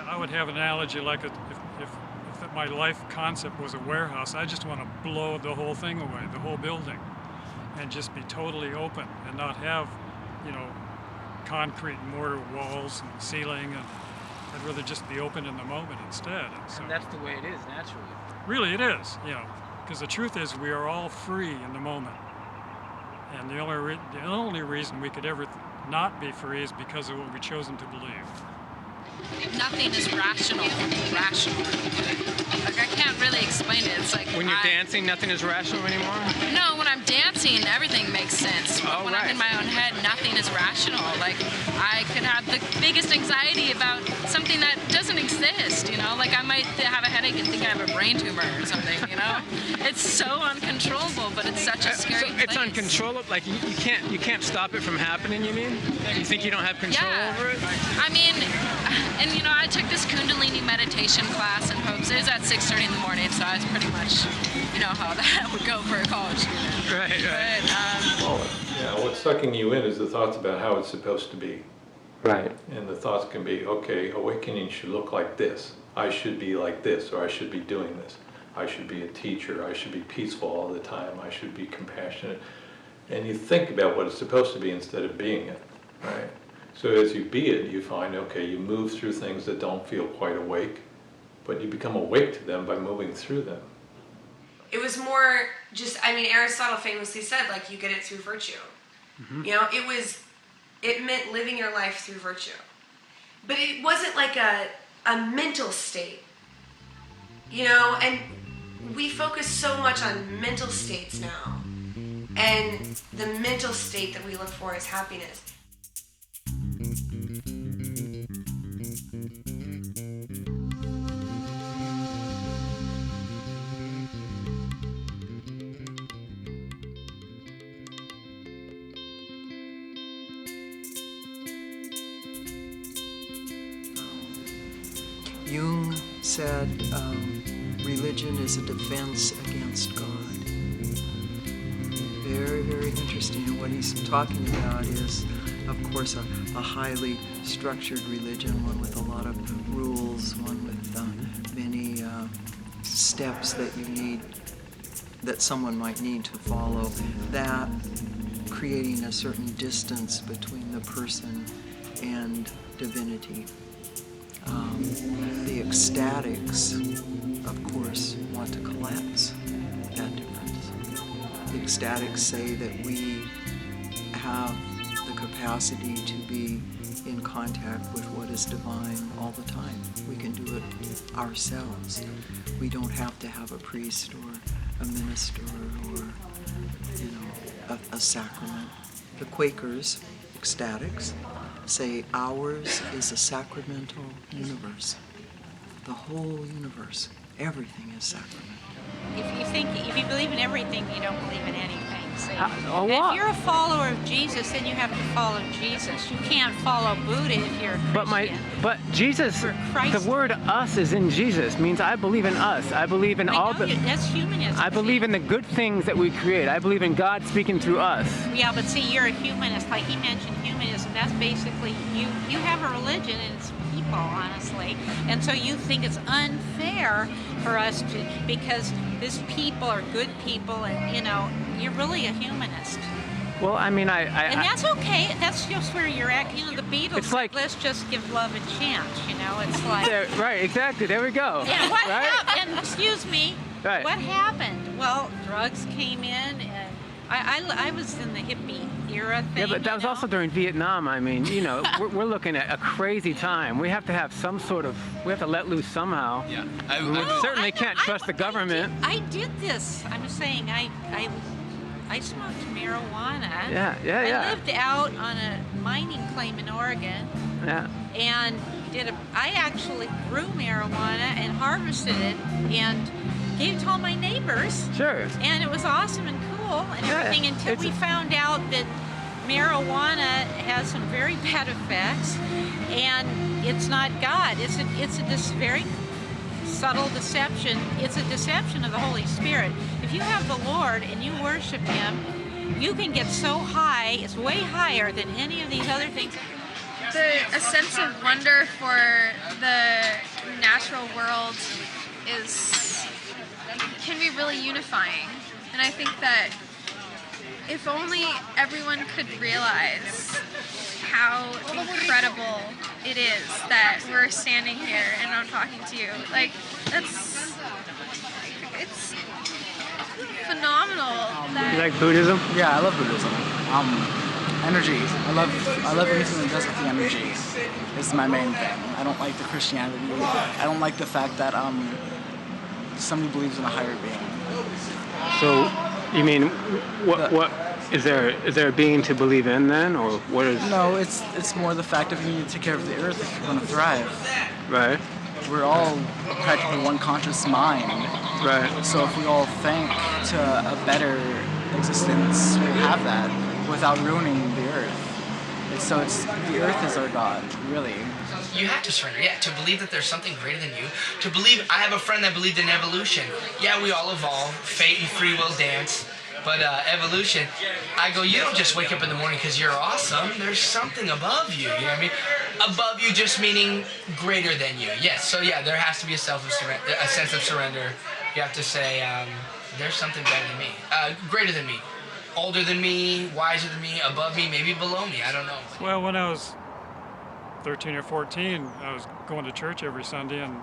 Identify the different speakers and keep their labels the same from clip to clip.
Speaker 1: I would have an analogy like if my life concept was a warehouse, I just want to blow the whole thing away, the whole building, and just be totally open and not have, you know, concrete and mortar walls and ceiling. And I'd rather just be open in the moment instead. And so,
Speaker 2: And that's the way it is naturally.
Speaker 1: really, it is, you know, because the truth is we are all free in the moment. And the only reason we could ever not be free is because of what we've chosen to believe.
Speaker 3: Nothing is rational. Like, I can't really explain it. It's like
Speaker 2: When you're dancing, nothing is rational anymore?
Speaker 3: No, when I'm dancing, everything makes sense. But when I'm in my own head, nothing is rational. Like, I could have the biggest anxiety about something that doesn't exist, you know? Like, I might have a headache and think I have a brain tumor or something, you know? It's so uncontrollable, but it's such a scary place.
Speaker 2: It's uncontrollable? Like, you can't stop it from happening, you mean? You think you don't have control over it?
Speaker 3: I mean, and you know, I took this Kundalini meditation class in Hopes. It was at 6:30 in the morning, so I was pretty much, you know, how that would go for a college student.
Speaker 2: Right.
Speaker 3: But,
Speaker 4: what's sucking you in is the thoughts about how it's supposed to be.
Speaker 2: Right.
Speaker 4: And the thoughts can be, okay, awakening should look like this. I should be like this, or I should be doing this. I should be a teacher. I should be peaceful all the time. I should be compassionate. And you think about what it's supposed to be instead of being it, right? So as you be it, you find, okay, you move through things that don't feel quite awake, but you become awake to them by moving through them.
Speaker 5: It was more just, I mean, Aristotle famously said, like, you get it through virtue. Mm-hmm. You know, it meant living your life through virtue. But it wasn't like a mental state, you know, and we focus so much on mental states now. And the mental state that we look for is happiness.
Speaker 6: Jung said religion is a defense against God. Very, very interesting. And what he's talking about is, of course, a highly structured religion, one with a lot of rules, one with many steps that someone might need to follow. That creating a certain distance between the person and divinity. The ecstatics, of course, want to collapse that difference. The ecstatics say that we have the capacity to be in contact with what is divine all the time. We can do it ourselves. We don't have to have a priest or a minister or, you know, a sacrament. The Quakers, ecstatics, say ours is a sacramental universe. The whole universe, everything is sacramental.
Speaker 7: If you believe in everything, you don't believe in anything. So
Speaker 2: what?
Speaker 7: If you're a follower of Jesus, then you have to follow Jesus. You can't follow Buddha if you're a Christian.
Speaker 2: But Jesus, the word "us" is in Jesus. Means I believe in us. I believe in
Speaker 7: that's humanism.
Speaker 2: I believe in the good things that we create. I believe in God speaking through us.
Speaker 7: Yeah, but see, you're a humanist. Like he mentioned, humanism. That's basically you have a religion and it's people, honestly. And so you think it's unfair for us to, because these people are good people, and you know, you're really a humanist.
Speaker 2: Well, I mean,
Speaker 7: and that's okay. That's just where you're at. You know, the Beatles.
Speaker 2: It's like,
Speaker 7: let's just give love a chance. You know, it's like.
Speaker 2: Right. Exactly. There we go.
Speaker 7: Yeah. What
Speaker 2: right?
Speaker 7: happened? And excuse me.
Speaker 2: Right.
Speaker 7: What happened? Well, drugs came in, and I was in the hippie era thing.
Speaker 2: Yeah, but that was also during Vietnam. I mean, you know, we're looking at a crazy time. We have to have some sort of. We have to let loose somehow.
Speaker 8: Yeah.
Speaker 2: We certainly can't trust the government.
Speaker 7: I did this. I'm saying I smoked marijuana.
Speaker 2: Yeah.
Speaker 7: I lived out on a mining claim in Oregon.
Speaker 2: Yeah.
Speaker 7: And I actually grew marijuana and harvested it and gave it to all my neighbors.
Speaker 2: Sure.
Speaker 7: And it was awesome and cool and everything until we found out that marijuana has some very bad effects, and it's not God. It's this very subtle deception. It's a deception of the Holy Spirit. If you have the Lord and you worship Him, you can get so high. It's way higher than any of these other things.
Speaker 9: A sense of wonder for the
Speaker 8: world can be really unifying. And I think that if only everyone could realize how incredible it is that we're standing here and I'm talking to you. Like, it's phenomenal that...
Speaker 2: You like Buddhism?
Speaker 9: Yeah, I love Buddhism. Energy. I love anything that does with the energy. Is my main thing. I don't like the Christianity. I don't like the fact that somebody believes in a higher being.
Speaker 2: So, you mean what is there a being to believe in then, or what is?
Speaker 9: No, it's more the fact of you need to take care of the earth if you're going to thrive.
Speaker 2: Right.
Speaker 9: We're all practically one conscious mind.
Speaker 2: Right.
Speaker 9: So if we all think to a better existence, we'll have that without ruining the earth. The earth is our God, really.
Speaker 10: You have to surrender, yeah, to believe that there's something greater than you. To believe, I have a friend that believed in evolution. Yeah, we all evolve, fate and free will dance, but evolution, I go, you don't just wake up in the morning because you're awesome. There's something above you, you know what I mean? Above you just meaning greater than you. Yes, so yeah, there has to be a sense of surrender. You have to say, there's something better than me, greater than me. Older than me, wiser than me, above me, maybe below me, I don't know.
Speaker 1: Well, when I was 13 or 14, I was going to church every Sunday and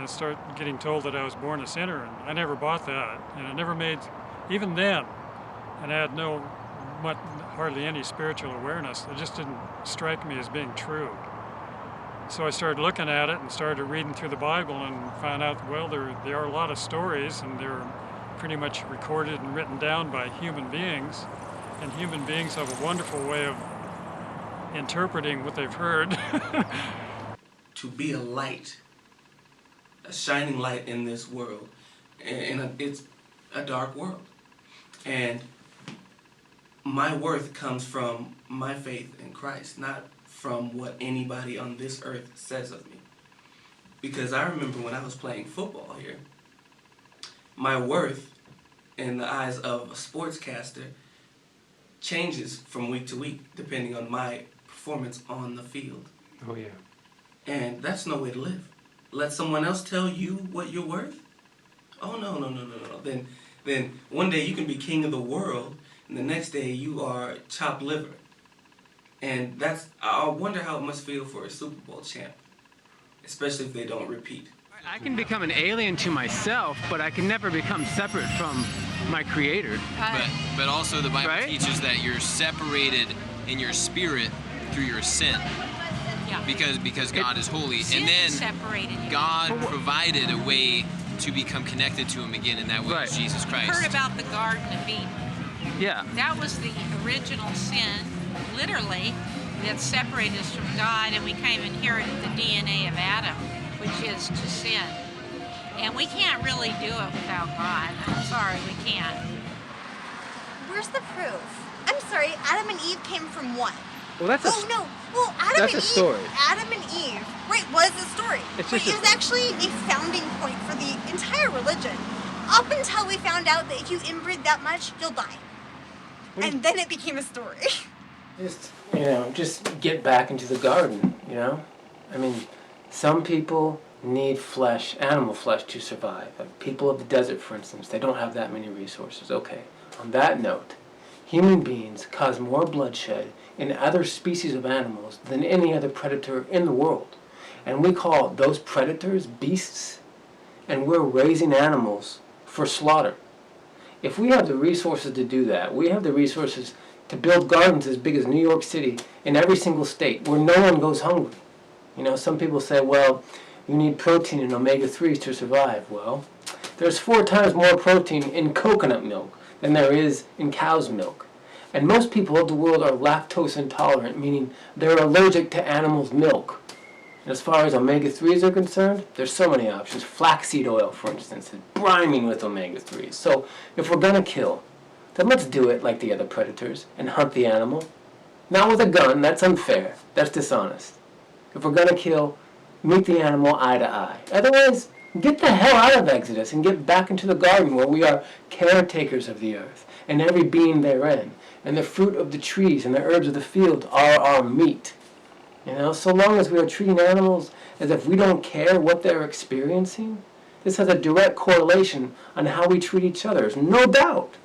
Speaker 1: started getting told that I was born a sinner, and I never bought that, and it never made, even then, and I had hardly any spiritual awareness. It just didn't strike me as being true. So I started looking at it and started reading through the Bible and found out, well, there are a lot of stories, and they're pretty much recorded and written down by human beings, and human beings have a wonderful way of interpreting what they've heard.
Speaker 11: To be a light, a shining light in this world, and it's a dark world. And my worth comes from my faith in Christ, not from what anybody on this earth says of me. Because I remember when I was playing football here, my worth in the eyes of a sportscaster changes from week to week depending on my performance on the field.
Speaker 2: Oh yeah.
Speaker 11: And that's no way to live. Let someone else tell you what you're worth? Oh no. Then one day you can be king of the world and the next day you are chopped liver. And I wonder how it must feel for a Super Bowl champ, especially if they don't repeat.
Speaker 2: I can become an alien to myself, but I can never become separate from my Creator.
Speaker 12: But also the Bible teaches that you're separated in your spirit through your sin.
Speaker 7: Yeah.
Speaker 12: Because God is holy. And then God provided a way to become connected to Him again, and that way is Jesus Christ.
Speaker 7: Heard about the Garden of Eden.
Speaker 2: Yeah.
Speaker 7: That was the original sin, literally, that separated us from God, and we kind of inherited the DNA of Adam, which is to sin. And we can't really do it without God. I'm sorry, we can't.
Speaker 13: Where's the proof? I'm sorry, Adam and Eve came from what?
Speaker 2: Well, that's
Speaker 13: no. Well,
Speaker 2: that's a story.
Speaker 13: Adam and Eve, right, was a story.
Speaker 2: It
Speaker 13: was actually a founding point for the entire religion. Up until we found out that if you inbreed that much, you'll die. And then it became a story.
Speaker 2: Just get back into the garden, I mean, some people need flesh, animal flesh, to survive. Like people of the desert, for instance, they don't have that many resources. Okay, on that note, human beings cause more bloodshed in other species of animals than any other predator in the world. And we call those predators beasts, and we're raising animals for slaughter. If we have the resources to do that, we have the resources to build gardens as big as New York City in every single state where no one goes hungry. Some people say, well, you need protein and omega-3s to survive. Well, there's 4 times more protein in coconut milk than there is in cow's milk. And most people of the world are lactose intolerant, meaning they're allergic to animals' milk. And as far as omega-3s are concerned, there's so many options. Flaxseed oil, for instance, is brimming with omega-3s. So if we're going to kill, then let's do it like the other predators and hunt the animal. Not with a gun, that's unfair, that's dishonest. If we're going to kill, meet the animal eye to eye. Otherwise, get the hell out of Exodus and get back into the garden where we are caretakers of the earth and every being therein. And the fruit of the trees and the herbs of the field are our meat. So long as we are treating animals as if we don't care what they're experiencing. This has a direct correlation on how we treat each other. There's no doubt.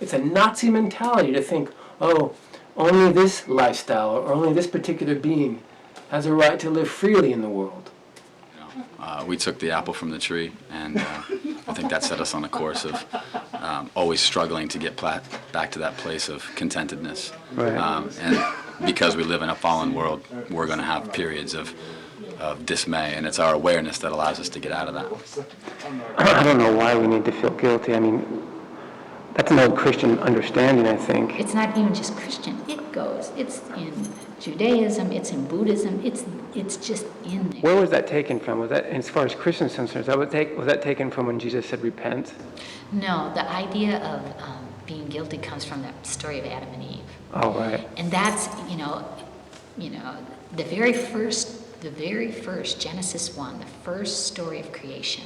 Speaker 2: It's a Nazi mentality to think, oh, only this lifestyle or only this particular being has a right to live freely in the world.
Speaker 14: We took the apple from the tree, and I think that set us on a course of always struggling to get back to that place of contentedness.
Speaker 2: Right.
Speaker 14: And because we live in a fallen world, we're going to have periods of dismay, and it's our awareness that allows us to get out of that.
Speaker 2: I don't know why we need to feel guilty. I mean, that's an old Christian understanding, I think.
Speaker 15: It's not even just Christian. It goes. It's in Judaism. It's in Buddhism. It's just in there.
Speaker 2: Where was that taken from? Was that, as far as Christians concerned, was that taken from when Jesus said repent?
Speaker 15: No, the idea of being guilty comes from that story of Adam and Eve.
Speaker 2: Oh, right.
Speaker 15: And that's, the very first Genesis 1, the first story of creation.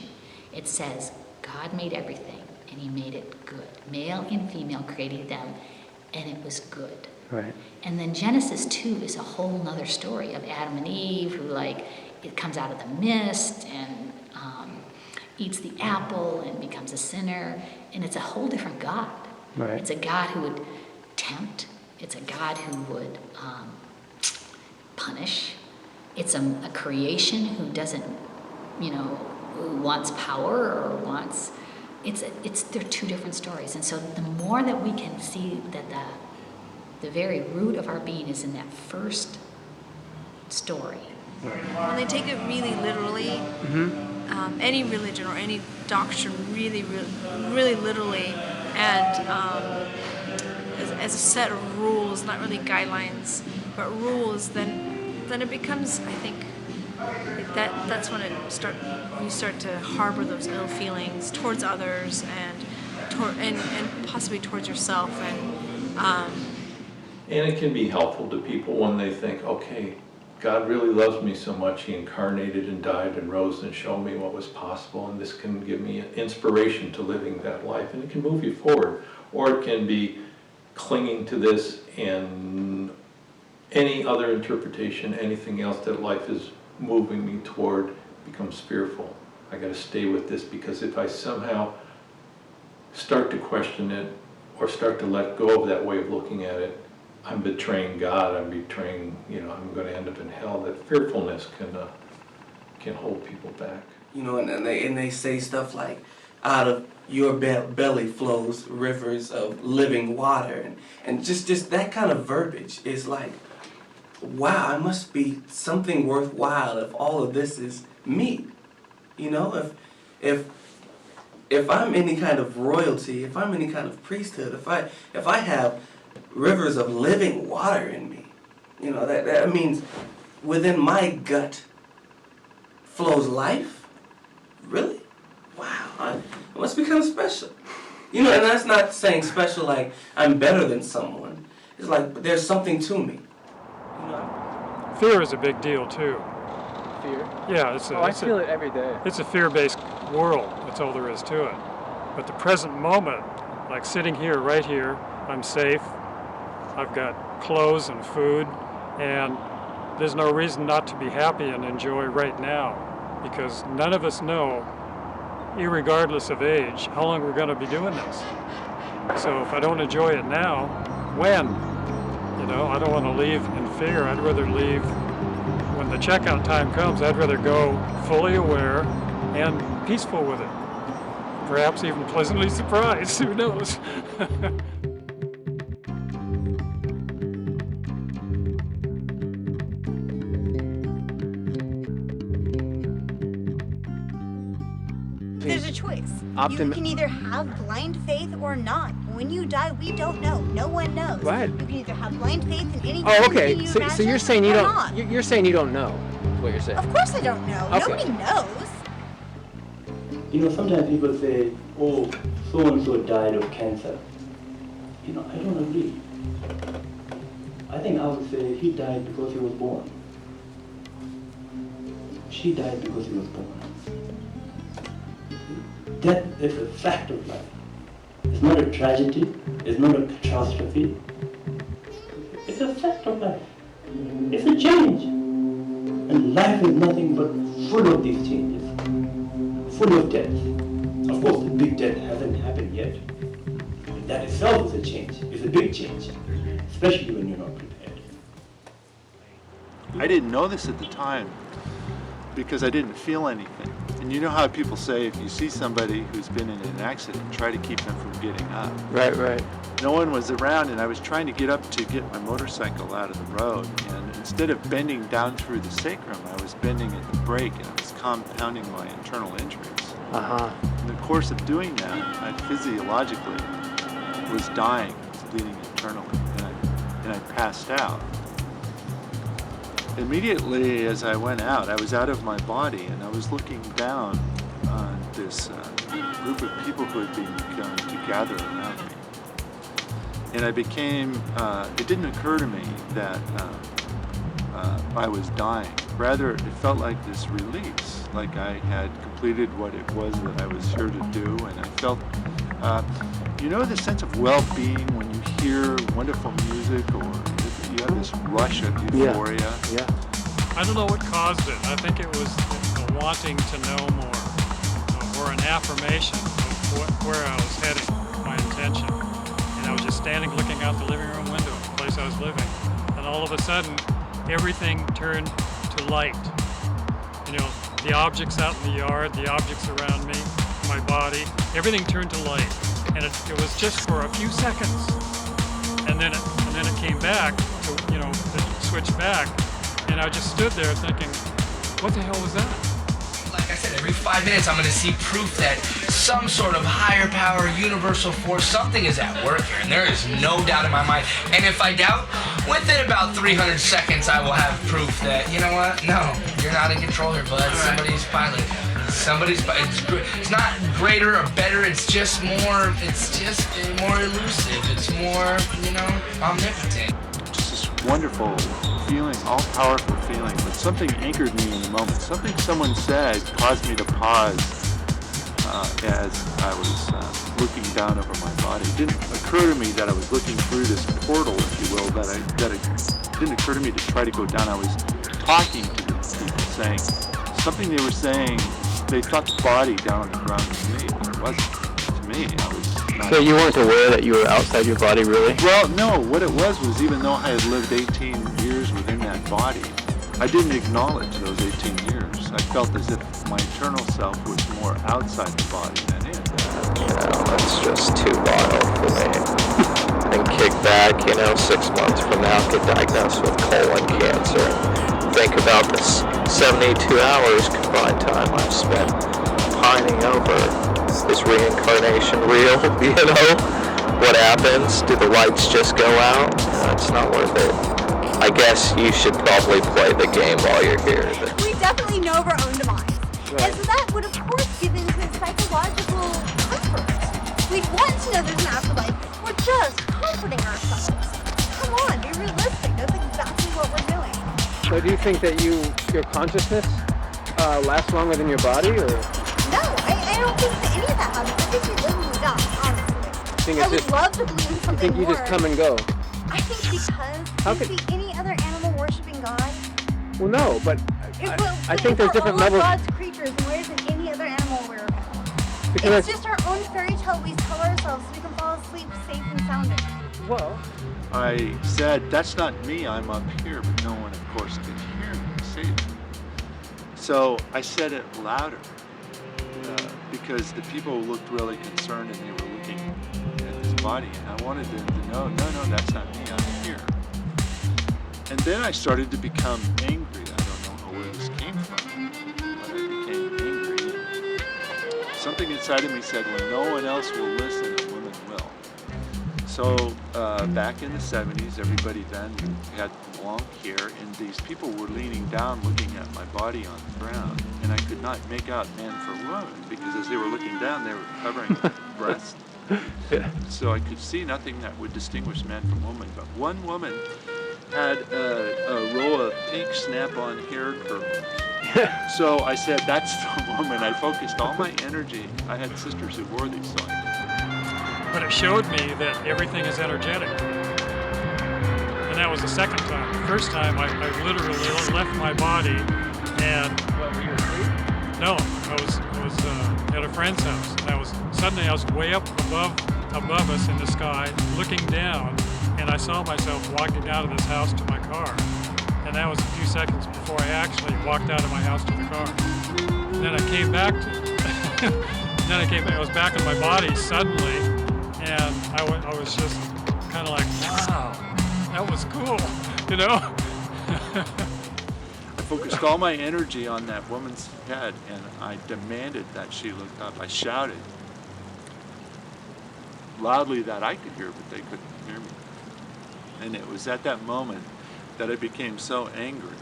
Speaker 15: It says God made everything and He made it good. Male and female created them, and it was good.
Speaker 2: Right.
Speaker 15: And then Genesis 2 is a whole nother story of Adam and Eve, who it comes out of the mist and eats the apple and becomes a sinner, and it's a whole different God.
Speaker 2: Right.
Speaker 15: It's a God who would tempt. It's a God who would punish. It's a creation who doesn't, who wants power or wants. They're two different stories, and so the more that we can see that the very root of our being is in that first story.
Speaker 16: When they take it really literally, any religion or any doctrine really, really, really literally, and as a set of rules, not really guidelines, but rules, then it becomes, I think, that's when you start to harbor those ill feelings towards others and possibly towards yourself, and
Speaker 4: it can be helpful to people when they think, okay, God really loves me so much, He incarnated and died and rose and showed me what was possible, and this can give me an inspiration to living that life, and it can move you forward. Or it can be clinging to this and any other interpretation, anything else that life is moving me toward becomes fearful. I got to stay with this, because if I somehow start to question it or start to let go of that way of looking at it, I'm betraying God, I'm betraying, I'm going to end up in hell. That fearfulness can hold people back.
Speaker 11: And they say stuff like, out of your belly flows rivers of living water. And just that kind of verbiage is like, wow, I must be something worthwhile if all of this is me. If I'm any kind of royalty, if I'm any kind of priesthood, if I have rivers of living water in me, that means within my gut flows life? Really? Wow, I must be kind of special. And that's not saying special like I'm better than someone. It's like there's something to me.
Speaker 1: Fear is a big deal too.
Speaker 2: Fear?
Speaker 1: Yeah,
Speaker 2: I feel it every day.
Speaker 1: It's a fear-based world. That's all there is to it. But the present moment, like sitting here, right here, I'm safe. I've got clothes and food, and there's no reason not to be happy and enjoy right now, because none of us know, irregardless of age, how long we're going to be doing this. So if I don't enjoy it now, when? I don't want to leave in fear. I'd rather leave when the checkout time comes. I'd rather go fully aware and peaceful with it. Perhaps even pleasantly surprised. Who knows?
Speaker 13: There's a choice. You can either have blind faith or not. When you die, we don't know. No one knows.
Speaker 2: Right.
Speaker 13: You can either have blind faith in any
Speaker 2: okay.
Speaker 13: you
Speaker 2: So
Speaker 13: imagine
Speaker 2: you're saying you
Speaker 13: or
Speaker 2: don't.
Speaker 13: not.
Speaker 2: You're saying you don't know. Is what you're saying.
Speaker 13: Of course I don't know.
Speaker 2: Okay.
Speaker 13: Nobody knows.
Speaker 17: Sometimes people say, "Oh, so and so died of cancer." I don't agree. I think I would say he died because he was born. She died because he was born. Death is a fact of life. It's not a tragedy. It's not a catastrophe. It's a fact of life. It's a change. And life is nothing but full of these changes, full of death. Of course, the big death hasn't happened yet. But that itself is a change. It's a big change, especially when you're not prepared.
Speaker 18: I didn't know this at the time because I didn't feel anything. And you know how people say if you see somebody who's been in an accident, try to keep them from getting up.
Speaker 2: Right.
Speaker 18: No one was around, and I was trying to get up to get my motorcycle out of the road. And instead of bending down through the sacrum, I was bending at the brake, and I was compounding my internal injuries. In the course of doing that, I physiologically was dying, was bleeding internally, and I passed out. Immediately as I went out, I was out of my body, and I was looking down on this group of people who had begun to gather around me. And I became, it didn't occur to me that I was dying. Rather, it felt like this release, like I had completed what it was that I was here to do, and I felt, you know, the sense of well-being when you hear wonderful music, or you have this rush of euphoria.
Speaker 2: Yeah.
Speaker 1: I don't know what caused it. I think it was a wanting to know more, or an affirmation of where I was heading, my intention. And I was just standing looking out the living room window, the place I was living. And all of a sudden, everything turned to light. You know, the objects out in the yard, the objects around me, my body, everything turned to light. And it was just for a few seconds. And then it came back to, you know, to switch back. And I just stood there thinking, what the hell was that?
Speaker 10: Like I said, every 5 minutes I'm going to see proof that some sort of higher power, universal force, something is at work here, and there is no doubt in my mind. And if I doubt, within about 300 seconds I will have proof that, you know what, no, you're not in control here, bud. Somebody's pilot. It's not greater or better, it's just more elusive, it's more, you know, omnipotent.
Speaker 18: Just this wonderful feeling, all-powerful feeling, but something anchored me in the moment. Something someone said caused me to pause as I was looking down over my body. It didn't occur to me that I was looking through this portal, if you will, that it didn't occur to me to try to go down. I was talking to these people, saying something they were saying. They thought the body down on the ground was me, but it wasn't to me. I was not.
Speaker 2: So you weren't aware that you were outside your body, really?
Speaker 18: Well, no. What it was even though I had lived 18 years within that body, I didn't acknowledge those 18 years. I felt as if my eternal self was more outside the body than in.
Speaker 19: That's just too wild for me. And kick back, 6 months from now, get diagnosed with colon cancer. Think about this 72 hours combined time I've spent pining over. Is reincarnation real? What happens? Do the lights just go out? It's not worth it. I guess you should probably play the game while you're here.
Speaker 13: We definitely know of our own demise.
Speaker 19: Right.
Speaker 13: And so that would of course give into psychological comfort. We'd want to know there's an afterlife. We're just comforting ourselves. Come on, be realistic. That's exactly what we're doing.
Speaker 2: So do you think that your consciousness lasts longer than your body, or?
Speaker 13: No, I don't think that any of that happens. I think we live and we die, honestly.
Speaker 2: I
Speaker 13: would love to believe in something
Speaker 2: You think you
Speaker 13: more.
Speaker 2: just come and go?
Speaker 13: I think because do you see any other animal worshipping God?
Speaker 2: Well, no, but I think there's different
Speaker 13: we're all
Speaker 2: levels.
Speaker 13: God's creatures, and where isn't any other animal we're
Speaker 2: Because
Speaker 13: It's just our own fairy tale we tell ourselves so we can fall asleep safe and sounding.
Speaker 2: Well,
Speaker 18: I said, that's not me, I'm up here, but no one, of course, could hear me say it. So I said it louder because the people looked really concerned and they were looking at this body, and I wanted them to know, no, that's not me, I'm here. And then I started to become angry. I don't know where this came from, but I became angry. Something inside of me said, when no one else will listen, a woman will. So back in the 70s, everybody then had long hair, and these people were leaning down looking at my body on the ground, and I could not make out man from woman, because as they were looking down, they were covering breasts. So I could see nothing that would distinguish man from woman, but one woman had a row of pink snap-on hair curls. So I said, that's the woman. I focused all my energy. I had sisters who wore these, so
Speaker 1: But it showed me that everything is energetic. And that was the second time. The first time, I literally left my body And
Speaker 20: were you asleep?
Speaker 1: no, I was at a friend's house, and suddenly I was way up above us in the sky, looking down, and I saw myself walking out of this house to my car. And that was a few seconds before I actually walked out of my house to the car. And then I came back I was back in my body suddenly, and I was just kind of like, wow, that was cool, you know?
Speaker 18: I focused all my energy on that woman's head, and I demanded that she look up. I shouted loudly that I could hear, but they couldn't hear me. And it was at that moment that I became so angry.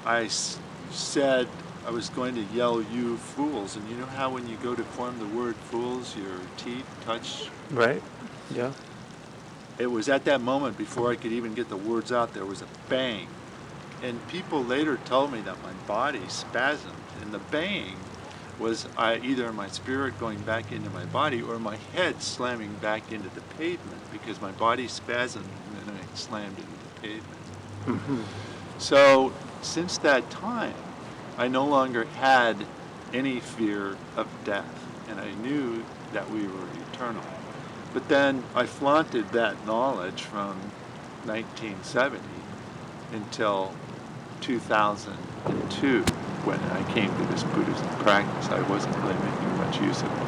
Speaker 18: I said I was going to yell, "You fools!" And you know how when you go to form the word fools, your teeth touch?
Speaker 2: Right. Yeah.
Speaker 18: It was at that moment, before I could even get the words out, there was a bang. And people later told me that my body spasmed, and the bang was either my spirit going back into my body or my head slamming back into the pavement, because my body spasmed and then I slammed into the pavement.
Speaker 2: Mm-hmm.
Speaker 18: So since that time, I no longer had any fear of death, and I knew that we were eternal. But then I flaunted that knowledge from 1970 until 2002, when I came to this Buddhist practice. I wasn't really making much use of it.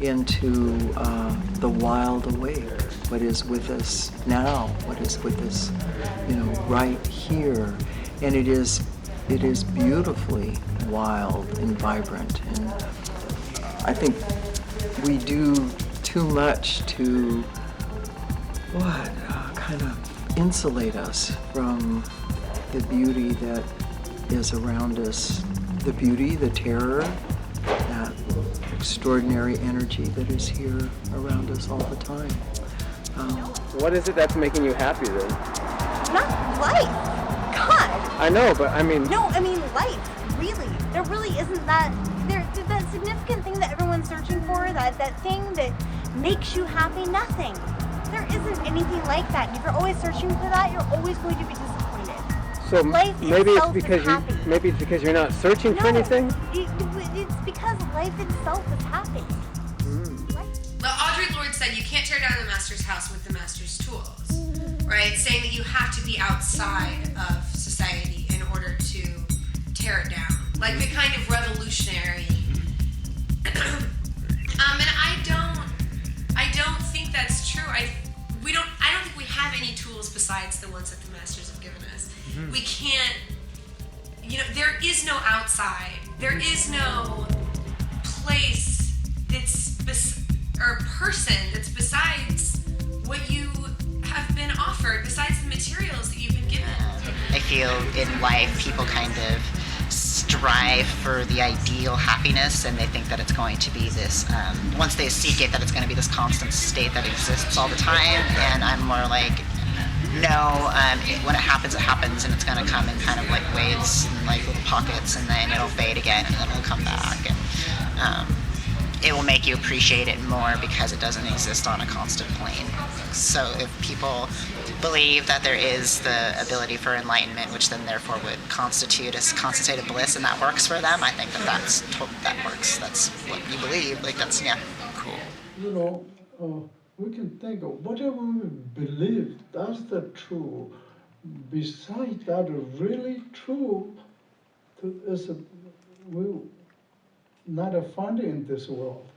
Speaker 6: Into the wild awake, what is with us now, what is with us, right here, and it is beautifully wild and vibrant. And I think we do too much to kind of insulate us from the beauty that is around us, the beauty, the terror, that extraordinary energy that is here around us all the time.
Speaker 2: What is it that's making you happy then?
Speaker 13: Not life. God.
Speaker 2: I know, but I mean...
Speaker 13: No, I mean life. Really. There really isn't that significant thing that everyone's searching for, that thing that makes you happy. Nothing. There isn't anything like that. And if you're always searching for that, you're always going to be disappointed.
Speaker 2: So
Speaker 13: life
Speaker 2: maybe
Speaker 13: itself
Speaker 2: it's because you're not searching for anything?
Speaker 13: It's because life itself is happy.
Speaker 5: Well, Audre Lorde said you can't tear down the master's house with the master's tools, right? Saying that you have to be outside of society in order to tear it down. Like the kind of revolutionary. And I don't think that's true. I don't think we have any tools besides the ones that the masters have given us. Mm-hmm. We can't, there is no outside. There is no place or person that's besides what you have been offered, besides the materials that you've been given.
Speaker 21: I feel in life people kind of strive for the ideal happiness, and they think that it's going to be this, once they seek it, that it's going to be this constant state that exists all the time. And I'm more like, no, when it happens, and it's going to come in kind of like waves and like little pockets, and then it'll fade again, and then it'll come back. And it will make you appreciate it more because it doesn't exist on a constant plane. So if people believe that there is the ability for enlightenment, which then therefore would constitute a concentrated bliss, and that works for them, I think that works. That's what you believe. Like that's, yeah, cool.
Speaker 22: We can think of whatever we believe, that's the true. Besides that, really true is we not found in this world.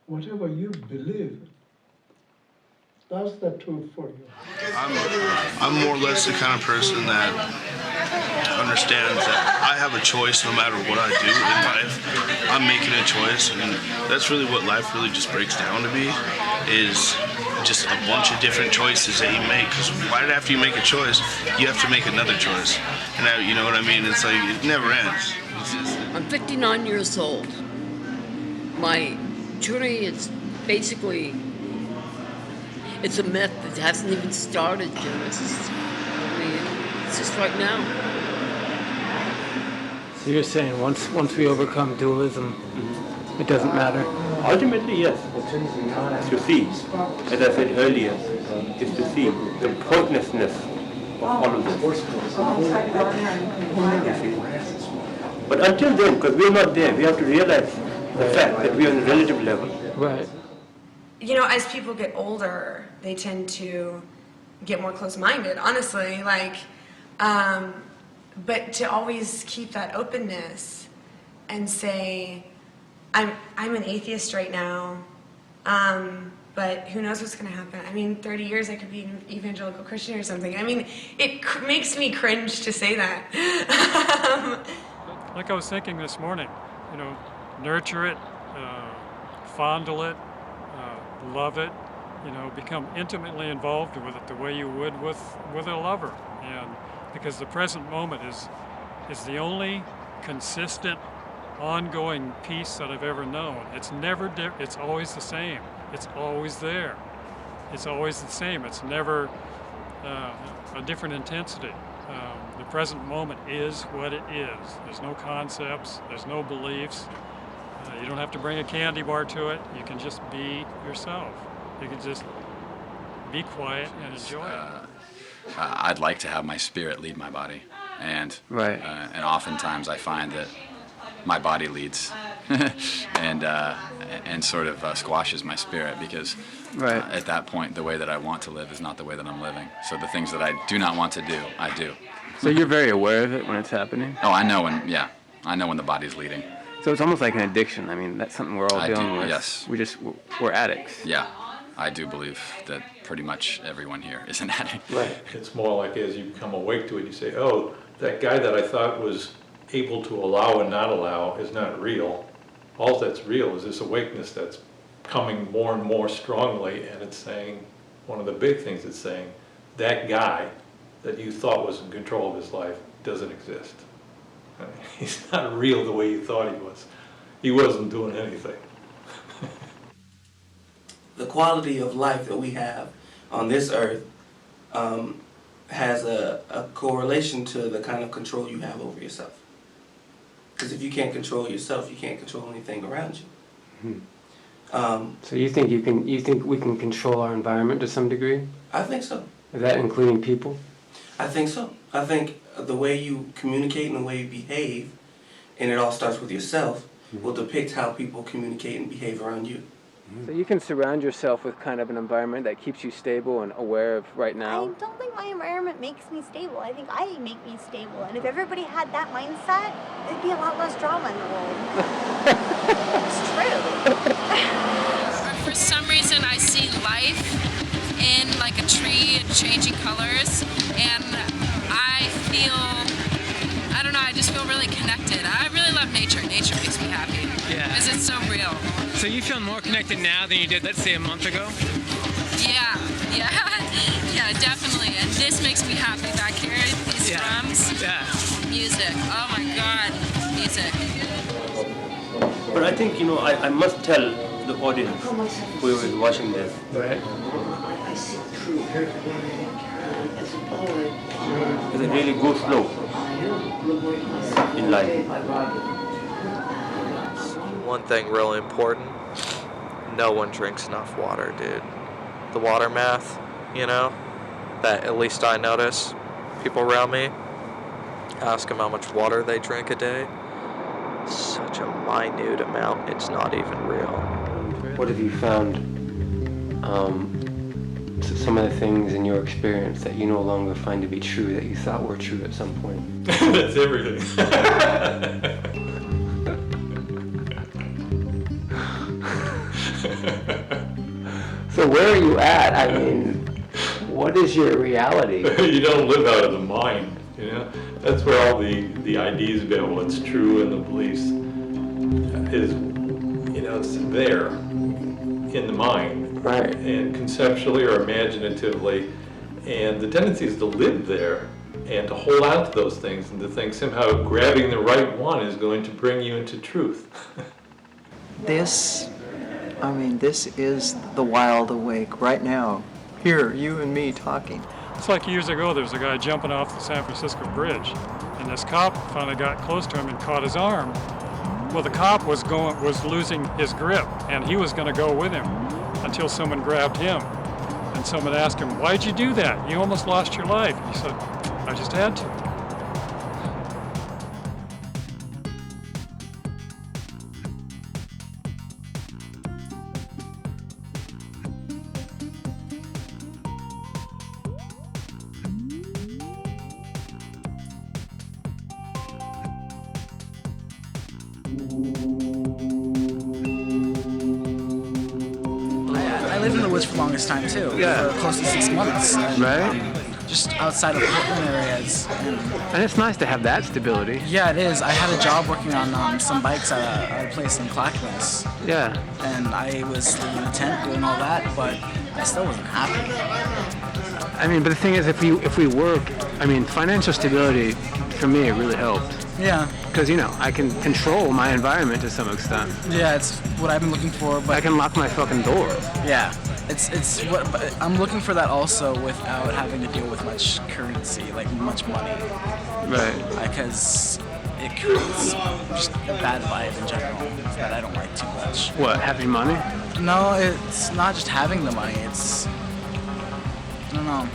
Speaker 22: Whatever you believe, that's the truth for you.
Speaker 23: I'm more or less the kind of person that understands that I have a choice no matter what I do in life. I'm making a choice, and that's really what life really just breaks down to be, is just a bunch of different choices that you make, because right after you make a choice, you have to make another choice. And that, you know what I mean? It's like, it never ends.
Speaker 24: I'm 59 years old. My journey is basically, it's a myth. It hasn't even started, Genesis. I mean, exist right now.
Speaker 2: So you're saying once we overcome dualism, it doesn't matter?
Speaker 17: Ultimately, yes. To see, as I said earlier, is to see the pointlessness of all of this. You see? But until then, because we're not there, we have to realize the fact that we're on a relative level.
Speaker 2: Right.
Speaker 5: You know, as people get older, they tend to get more close-minded, honestly. Like, but to always keep that openness and say, I'm an atheist right now, but who knows what's going to happen? I mean, 30 years I could be an evangelical Christian or something. I mean, it makes me cringe to say that.
Speaker 1: Like I was thinking this morning, you know, nurture it, fondle it, love it, you know, become intimately involved with it the way you would with a lover. And because the present moment is the only consistent, ongoing peace that I've ever known. It's never it's always the same. It's always there. It's always the same. It's never a different intensity. The present moment is what it is. There's no concepts, there's no beliefs. You don't have to bring a candy bar to it. You can just be yourself. You can just be quiet and enjoy it.
Speaker 14: I'd like to have my spirit lead my body, and oftentimes I find that my body leads and sort of squashes my spirit, because at that point the way that I want to live is not the way that I'm living. So the things that I do not want to do, I do.
Speaker 2: So you're very aware of it when it's happening?
Speaker 14: Oh, I know when the body's leading.
Speaker 2: So it's almost like an addiction. I mean, that's something we're all dealing with.
Speaker 14: Yes.
Speaker 2: We're addicts.
Speaker 14: Yeah, I do believe that pretty much everyone here is an addict.
Speaker 4: Right. It's more like as you become awake to it, you say, oh, that guy that I thought was able to allow and not allow is not real. All that's real is this awakeness that's coming more and more strongly, and it's saying, one of the big things it's saying, that guy that you thought was in control of his life doesn't exist. I mean, he's not real the way you thought he was. He wasn't doing anything.
Speaker 11: The quality of life that we have on this earth has a correlation to the kind of control you have over yourself. Because if you can't control yourself, you can't control anything around you.
Speaker 2: So you think we can control our environment to some degree?
Speaker 11: I think so.
Speaker 2: Is that including people?
Speaker 11: I think so. I think the way you communicate and the way you behave, and it all starts with yourself, will depict how people communicate and behave around you.
Speaker 2: So you can surround yourself with kind of an environment that keeps you stable and aware of right now?
Speaker 13: I don't think my environment makes me stable. I think I make me stable. And if everybody had that mindset, there'd be a lot less drama in the world. It's true.
Speaker 3: For some reason, I see life in like a tree and changing colors, and I feel, I don't know, I just feel really connected. I really love nature. Nature makes me happy.
Speaker 2: Yeah.
Speaker 3: Because it's so real.
Speaker 2: So you feel more connected now than you did, let's say, a month ago?
Speaker 3: Yeah, definitely. And this makes me happy back here. These drums.
Speaker 2: Yeah.
Speaker 3: Music. Oh my God, music.
Speaker 17: But I think, I must tell the audience who is watching this.
Speaker 2: Right.
Speaker 17: Because it really goes slow in life.
Speaker 19: One thing really important, no one drinks enough water, dude. The water math, that at least I notice. People around me, ask them how much water they drink a day. Such a minute amount, it's not even real.
Speaker 2: What have you found, some of the things in your experience that you no longer find to be true that you thought were true at some point?
Speaker 4: That's everything.
Speaker 2: So where are you at? I mean, what is your reality?
Speaker 4: You don't live out of the mind, That's where all the ideas go, what's true and the beliefs is, it's there in the mind.
Speaker 2: Right.
Speaker 4: And conceptually or imaginatively. And the tendency is to live there and to hold on to those things and to think somehow grabbing the right one is going to bring you into truth.
Speaker 6: This is the wild awake right now. Here, you and me talking.
Speaker 1: It's like years ago, there was a guy jumping off the San Francisco Bridge, and this cop finally got close to him and caught his arm. Well, the cop was losing his grip, and he was going to go with him until someone grabbed him. And someone asked him, "Why'd you do that? You almost lost your life." He said, "I just had to."
Speaker 8: I lived in the woods for the longest time too.
Speaker 2: Yeah.
Speaker 8: For close to 6 months. And,
Speaker 2: Right.
Speaker 8: Just outside of Portland areas.
Speaker 2: And it's nice to have that stability.
Speaker 8: Yeah, it is. I had a job working on some bikes at a place in Clackamas.
Speaker 2: Yeah.
Speaker 8: And I was living in a tent doing all that, but I still wasn't happy.
Speaker 2: I mean, but the thing is, if we work, I mean, financial stability for me, it really helped.
Speaker 8: Yeah.
Speaker 2: Because, you know, I can control my environment to some extent.
Speaker 8: Yeah, it's what I've been looking for, but
Speaker 2: I can lock my fucking door.
Speaker 8: yeah. It's what but I'm looking for that also without having to deal with much currency, like much money.
Speaker 2: Right.
Speaker 8: Because it creates just a bad vibe in general that I don't like too much.
Speaker 2: What, having money?
Speaker 8: No, it's not just having the money, it's I don't know.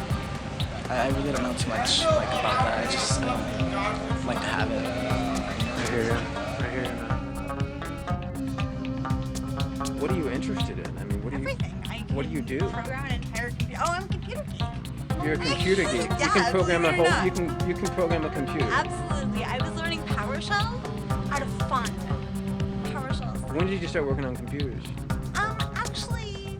Speaker 8: I really don't know too much like about that. I just like to have it.
Speaker 2: I hear you. I hear you. What are you interested in? I mean, what do you?
Speaker 13: Everything.
Speaker 2: What do you do?
Speaker 13: Program an entire computer. Oh, I'm a computer geek.
Speaker 2: You're a computer geek.
Speaker 13: Yeah,
Speaker 2: You can program a
Speaker 13: believe it or
Speaker 2: whole.
Speaker 13: not.
Speaker 2: You can program a computer.
Speaker 13: Absolutely. I was learning PowerShell out of fun. PowerShell.
Speaker 2: When did you start working on computers?
Speaker 13: Actually,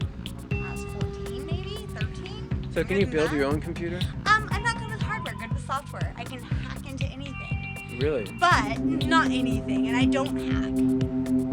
Speaker 13: I was 14, maybe 13.
Speaker 2: So can you build your own computer?
Speaker 13: I'm not good with hardware. Good with software. I can hack into anything,
Speaker 2: Really?
Speaker 13: but not anything, and I don't hack.